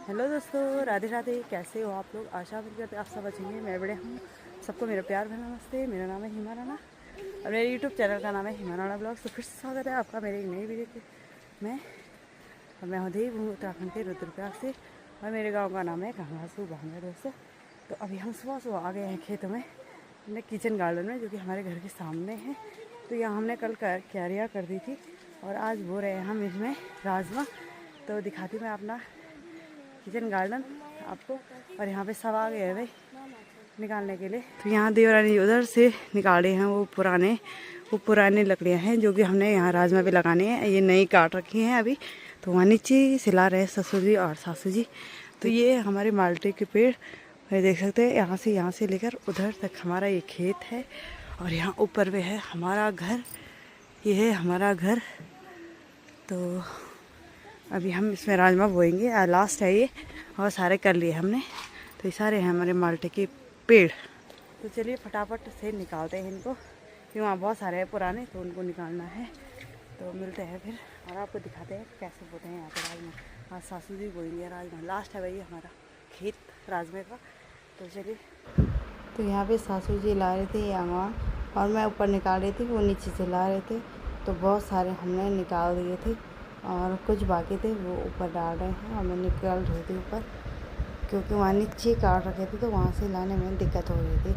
Hello दोस्तों, राधे राधे। कैसे हो आप लोग? आशा करते आप सब अच्छे हैं। मैं बड़े हूँ। सबको मेरा प्यार भरा नमस्ते। मेरा नाम है हिमा राणा और मेरे यूट्यूब चैनल का नाम है हिमा राणा ब्लॉग्स। तो फिर से स्वागत है आपका मेरे एक नई वीडियो के मैं हूँ देव, हूँ उत्तराखंड के रुद्रप्रयाग से और मेरे गांव का नाम है घांगासू भांगा दोस्तों। तो अभी हम सुबह सुबह आ गए हैं खेतों में, हमने किचन गार्डन में, जो कि हमारे घर के सामने है। तो यहाँ हमने कल क्यारियाँ कर दी थी और आज बो रहे हैं हम इसमें राजमा। तो दिखाती मैं अपना किचन गार्डन आपको। और यहाँ पे सब आ गए हैं भाई निकालने के लिए। तो यहाँ देवरानी उधर से निकाले हैं वो पुराने लकड़ियाँ हैं जो कि हमने यहाँ राजमा पे लगाने हैं। ये नई काट रखी हैं अभी। तो वहाँ नीचे सिला रहे हैं ससुर जी और सासू जी। तो ये हमारे माल्टे के पेड़ ये देख सकते हैं। यहाँ से लेकर उधर तक हमारा ये खेत है और यहाँ ऊपर में है हमारा घर। ये है हमारा घर। तो अभी हम इसमें राजमा बोएंगे। लास्ट है ये और सारे कर लिए हमने। तो ये सारे हैं हमारे माल्टे के पेड़। तो चलिए फटाफट से निकालते हैं इनको, क्योंकि वहाँ बहुत सारे हैं पुराने, तो उनको निकालना है। तो मिलते हैं फिर और आपको दिखाते हैं कैसे बोते हैं यहाँ पर राजमा। आज सासू जी बोएंगे राजमा। लास्ट है भाई हमारा खेत राजमे का। तो चलिए। तो यहाँ पे सासू जी ला रहे थे ये अंगवान और मैं ऊपर निकाल रही थी, वो नीचे से ला रहे थे। तो बहुत सारे हमने निकाल दिए थे और कुछ बाकी थे वो ऊपर डाल रहे हैं और मैं निकाल रही थी ऊपर, क्योंकि वहाँ नीचे काट रखे थे तो वहाँ से लाने में दिक्कत हो रही थी।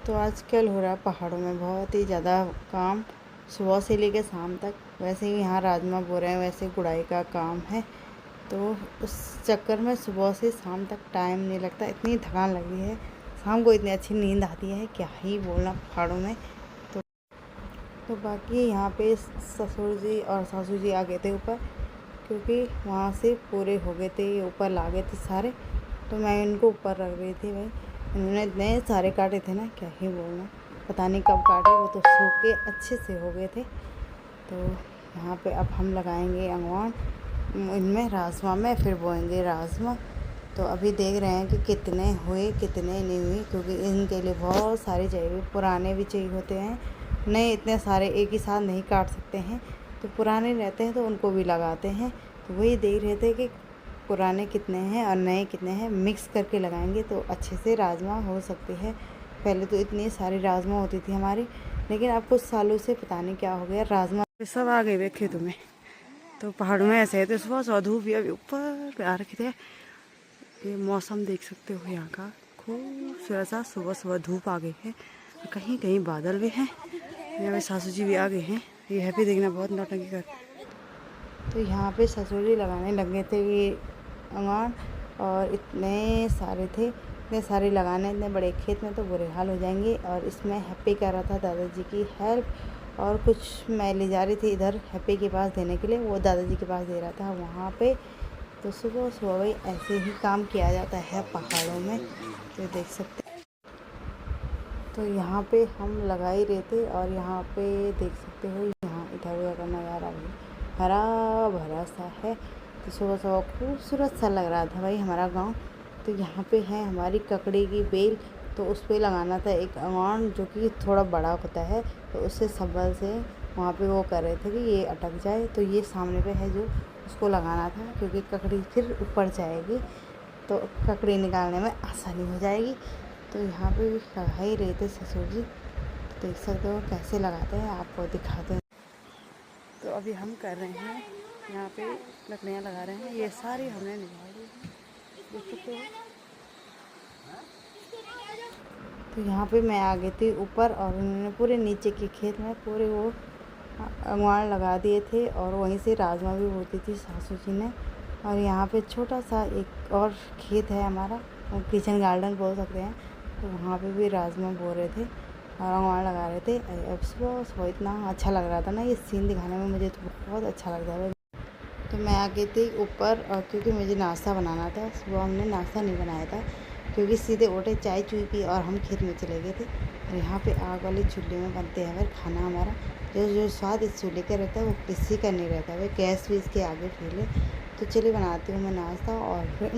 तो आजकल हो रहा है पहाड़ों में बहुत ही ज़्यादा काम, सुबह से लेकर शाम तक। वैसे ही यहाँ राजमा बो रहे हैं, वैसे गुड़ाई का काम है। तो उस चक्कर में सुबह से शाम तक टाइम नहीं लगता, इतनी थकान लगी है। शाम को इतनी अच्छी नींद आती है, क्या ही बोलना पहाड़ों में। तो बाकी यहाँ पे ससुर जी और सासू जी आ गए थे ऊपर, क्योंकि वहाँ से पूरे हो गए थे, ये ऊपर ला गए थे सारे। तो मैं इनको ऊपर रख रही थी भाई। इन्होंने इतने सारे काटे थे ना, क्या ही बोलना। पता नहीं कब काटे, वो तो सूखे अच्छे से हो गए थे। तो यहाँ पे अब हम लगाएंगे अंगवान इनमें राजमा में, फिर बोएंगे राजमा। तो अभी देख रहे हैं कि कितने हुए कितने नहीं हुए, क्योंकि इनके लिए बहुत सारे चाहिए। पुराने भी चाहिए होते हैं, नए इतने सारे एक ही साथ नहीं काट सकते हैं। तो पुराने रहते हैं तो उनको भी लगाते हैं। तो वही देख रहे थे कि पुराने कितने हैं और नए कितने हैं, मिक्स करके लगाएंगे तो अच्छे से राजमा हो सकती है। पहले तो इतनी सारी राजमा होती थी हमारी, लेकिन अब कुछ सालों से पता नहीं क्या हो गया, राजमा सब आ गए वे खेतों में। तो पहाड़ों में ऐसे है। तो सुबह सुबह धूप भी अभी ऊपर पे आ रखे थे। ये मौसम देख सकते हो यहाँ का खूबसूरत सा। सुबह सुबह धूप आ गई है, कहीं कहीं बादल भी हैं। यहाँ पे सासू जी भी आ गए हैं। ये हैप्पी देखना बहुत नौटंकी कर। तो यहाँ पे ससुर जी लगाने लगे थे ये अंगवान और इतने सारे थे, इतने सारे लगाने इतने बड़े खेत में तो बुरे हाल हो जाएंगे। और इसमें हैप्पी कर रहा था दादाजी की हेल्प, और कुछ मैं ले जा रही थी इधर हैप्पी के पास देने के लिए, वो दादाजी के पास दे रहा था वहाँ पे। तो सुबह सुबह भाई ऐसे ही काम किया जाता है पहाड़ों में, तो देख सकते। तो यहाँ पे हम लगा ही रहे थे और यहाँ पे देख सकते हो, यहाँ इधर उधर का नज़ारा भी हरा भरा सा है। तो सुबह सुबह खूबसूरत सा लग रहा था भाई हमारा गांव। तो यहाँ पे है हमारी ककड़ी की बेल, तो उस पर लगाना था एक अमाउंट जो कि थोड़ा बड़ा होता है। तो उससे संभल से वहाँ पे वो कर रहे थे कि ये अटक जाए। तो ये सामने पे है जो उसको लगाना था, क्योंकि ककड़ी फिर ऊपर जाएगी तो ककड़ी निकालने में आसानी हो जाएगी। तो यहाँ पे लगा ही रहे थे ससुर जी। तो देख सकते हो कैसे लगाते हैं, आपको दिखाते हैं। तो अभी हम कर रहे हैं यहाँ पे लकड़ियाँ लगा रहे हैं। ये सारी हमने निकाली हैं, देख सकते हो। तो यहाँ पे मैं आ गई थी ऊपर और उन्होंने पूरे नीचे के खेत में पूरे वो अंगवान लगा दिए थे और वहीं से राजमा भी बोती थी सासू जी ने। और यहाँ पे छोटा सा एक और खेत है हमारा, वो किचन गार्डन बोल सकते हैं। तो वहाँ पे भी राजमा बो रहे थे और अंगवान लगा रहे थे। अब सुबह इतना अच्छा लग रहा था ना, ये सीन दिखाने में मुझे तो बहुत अच्छा लगता है। तो मैं आ गई थी ऊपर और क्योंकि मुझे नाश्ता बनाना था। सुबह हमने नाश्ता नहीं बनाया था, क्योंकि सीधे उठे चाय चुई पी और हम खेत में चले गए थे। और यहाँ पे आग वाले चूल्हे में बनते हैं फिर खाना हमारा। जो स्वाद इस चूल्हे का रहता है वो किसी का नहीं रहता है, गैस भी इसके आगे फैले। तो चलिए बनाती हूँ मैं नाश्ता और फिर